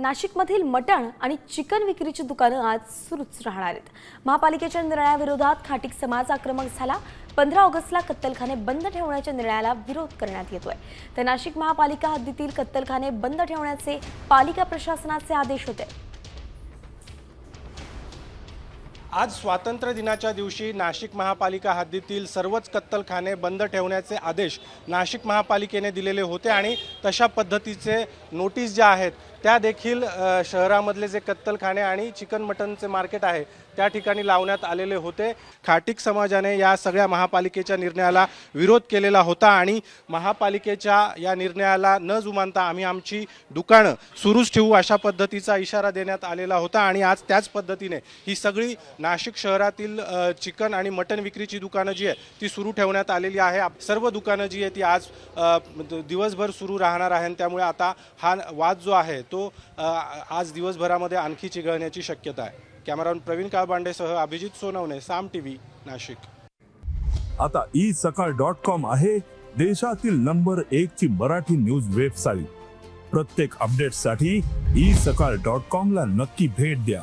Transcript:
नाशिकमधील मटण आणि चिकन विक्रीची दुकानं आज सुरूच राहणार आहेत। महापालिकेच्या निर्णयाविरोधात खाटीक समाज आक्रमक झाला। 15 ऑगस्टला कत्तलखाने बंद ठेवण्याच्या निर्णयाला विरोध करण्यात येतोय। तर नाशिक महापालिका हद्दीतील कत्तलखाने बंद ठेवण्याचे पालिका प्रशासनाचे आदेश होते। आज स्वातंत्र्य दिनाच्या दिवशी नाशिक महापालिका हद्दीतील सर्वच कत्तलखाने बंद ठेवण्याचे आदेश नाशिक महापालिकेने दिलेले होते आणि तशा पद्धतीचे नोटीस ज्या आहेत त्या देखील शहरामधले जे कत्तलखाने आणि चिकन मटनचे मार्केट आहे त्या ठिकाणी लावण्यात आलेले होते। खाटीक समाजाने या सगळ्या महापालिकेच्या निर्णयाला विरोध केलेला होता आणि महापालिकेच्या या निर्णयाला न जुमानता आम्ही आमची दुकानं सुरूच ठेवू अशा पद्धतीचा इशारा देण्यात आलेला होता आणि आज त्याच पद्धतीने ही सगळी नाशिक शहरातील चिकन आणि मटन विक्रीची दुकानं जी आहे ती सुरू ठेवण्यात आलेली आहे। सर्व दुकानं जी आहे ती आज दिवसभर सुरू राहणार आहे। त्यामुळे आता हा वाद जो आहे तो आज दिवसभरामध्ये आणखी चिघळण्याची शक्यता आहे। कॅमेरामन प्रवीण काळबांडेसह अभिजित सोनवणे, साम टीव्ही, नाशिक। आता isakal.com आहे देशातील नंबर 1 ची मराठी न्यूज वेबसाईट। प्रत्येक अपडेटसाठी isakal.com ला नक्की भेट द्या।